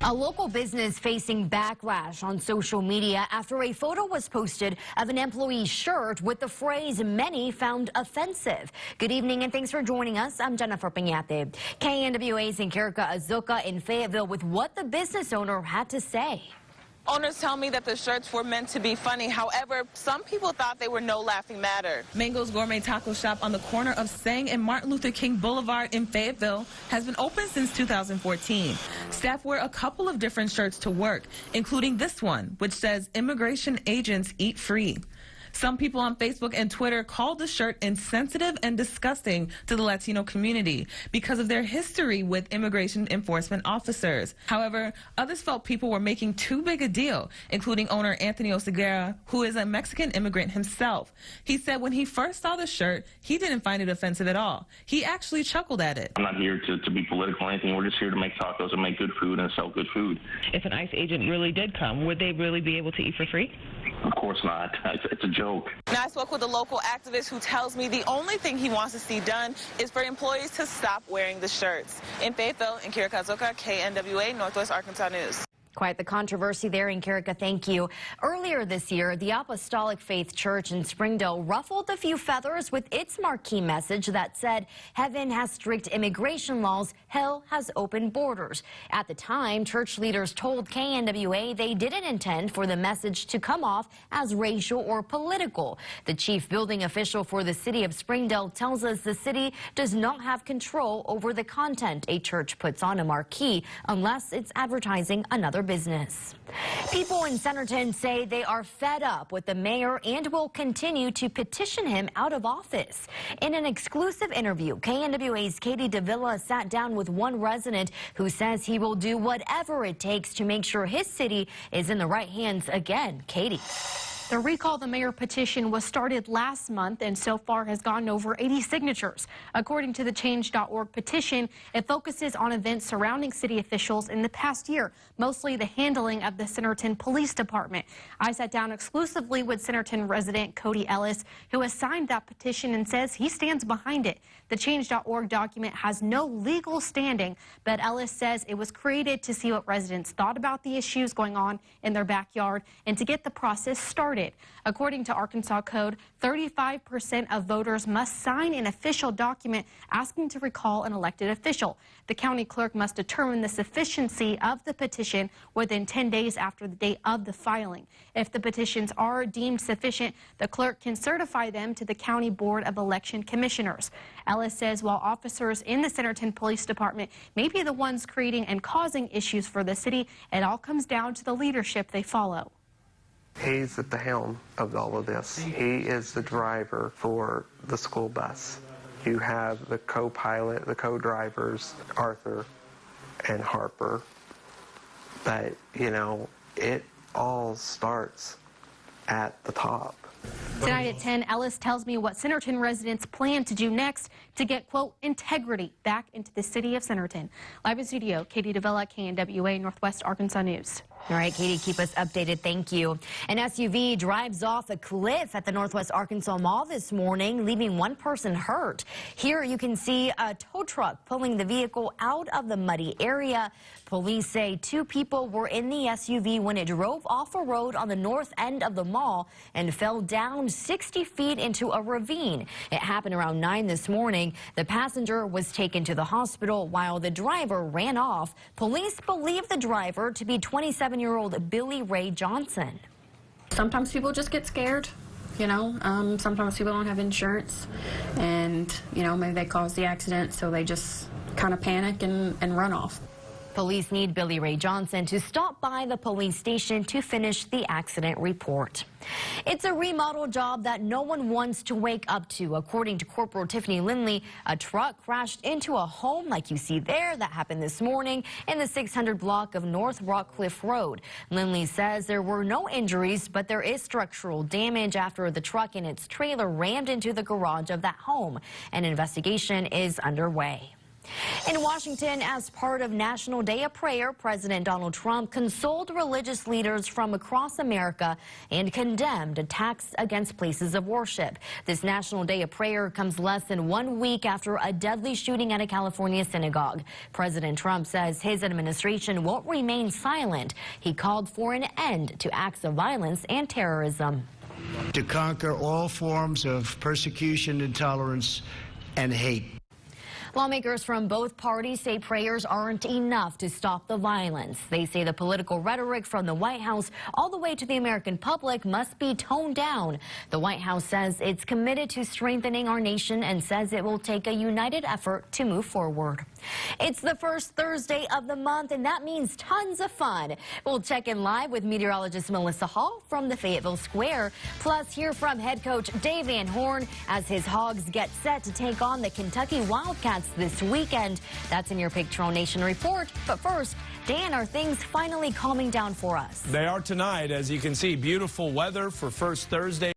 A local business facing backlash on social media after a photo was posted of an employee's shirt with the phrase many found offensive. Good evening and thanks for joining us. I'm Jennifer Piñate. KNWA's Encarika Azuka in Fayetteville with what the business owner had to say. Owners tell me that the shirts were meant to be funny. However, some people thought they were no laughing matter. Mango's Gourmet Taco Shop on the corner of Sang and Martin Luther King Boulevard in Fayetteville has been open since 2014. Staff wear a couple of different shirts to work, including this one, which says Immigration Agents Eat Free. Some people on Facebook and Twitter called the shirt insensitive and disgusting to the Latino community because of their history with immigration enforcement officers. However, others felt people were making too big a deal, including owner Anthony Oseguera, who is a Mexican immigrant himself. He said when he first saw the shirt, he didn't find it offensive at all. He actually chuckled at it. I'm not here to be political or anything. We're just here to make tacos and make good food and sell good food. If an ICE agent really did come, would they really be able to eat for free? Of course not. It's a joke. Now, I spoke with a local activist who tells me the only thing he wants to see done is for employees to stop wearing the shirts. In Fayetteville, Encarika Azuka, KNWA, Northwest Arkansas News. Quite the controversy there, Encarika. Thank you. Earlier this year, the Apostolic Faith Church in Springdale ruffled a few feathers with its marquee message that said, "Heaven has strict immigration laws, hell has open borders." At the time, church leaders told KNWA they didn't intend for the message to come off as racial or political. The chief building official for the city of Springdale tells us the city does not have control over the content a church puts on a marquee unless it's advertising another business. People in Centerton say they are fed up with the mayor and will continue to petition him out of office. In an exclusive interview, KNWA's Katie Davila sat down with one resident who says he will do whatever it takes to make sure his city is in the right hands again. Katie. The Recall the Mayor petition was started last month and so far has gotten over 80 signatures. According to the change.org petition, it focuses on events surrounding city officials in the past year, mostly the handling of the Centerton Police Department. I sat down exclusively with Centerton resident Cody Ellis, who has signed that petition and says he stands behind it. The change.org document has no legal standing, but Ellis says it was created to see what residents thought about the issues going on in their backyard and to get the process started. According to Arkansas Code, 35% of voters must sign an official document asking to recall an elected official. The county clerk must determine the sufficiency of the petition within 10 days after the date of the filing. If the petitions are deemed sufficient, the clerk can certify them to the County Board of Election Commissioners. Ellis says while officers in the Centerton Police Department may be the ones creating and causing issues for the city, it all comes down to the leadership they follow. He's at the helm of all of this. He is the driver for the school bus. You have the co-pilot, the co-drivers, Arthur and Harper. But, you know, it all starts at the top. Tonight at 10, Ellis tells me what Centerton residents plan to do next to get, quote, integrity back into the city of Centerton. Live in studio, Katie Davila, KNWA, Northwest Arkansas News. All right, Katie, keep us updated. Thank you. An SUV drives off a cliff at the Northwest Arkansas Mall this morning, leaving one person hurt. Here you can see a tow truck pulling the vehicle out of the muddy area. Police say two people were in the SUV when it drove off a road on the north end of the mall and fell down 60 feet into a ravine. It happened around 9 this morning. The passenger was taken to the hospital while the driver ran off. Police believe the driver to be 27-year-old Billy Ray Johnson. Sometimes people just get scared, you know. Sometimes people don't have insurance and, you know, maybe they cause the accident, so they just kind of panic and run off. Police need Billy Ray Johnson to stop by the police station to finish the accident report. It's a remodel job that no one wants to wake up to. According to Corporal Tiffany Lindley, a truck crashed into a home like you see there. That happened this morning in the 600 block of North Rockcliffe Road. Lindley says there were no injuries, but there is structural damage after the truck and its trailer rammed into the garage of that home. An investigation is underway. In Washington, as part of National Day of Prayer, President Donald Trump consoled religious leaders from across America and condemned attacks against places of worship. This National Day of Prayer comes less than 1 week after a deadly shooting at a California synagogue. President Trump says his administration won't remain silent. He called for an end to acts of violence and terrorism. To conquer all forms of persecution, intolerance, and hate. Lawmakers from both parties say prayers aren't enough to stop the violence. They say the political rhetoric from the White House all the way to the American public must be toned down. The White House says it's committed to strengthening our nation and says it will take a united effort to move forward. It's the first Thursday of the month, and that means tons of fun. We'll check in live with meteorologist Melissa Hall from the Fayetteville Square, plus hear from head coach Dave Van Horn as his Hogs get set to take on the Kentucky Wildcats this weekend. That's in your Patrol Nation report. But first, Dan, are things finally calming down for us? They are tonight. As you can see, beautiful weather for first Thursday.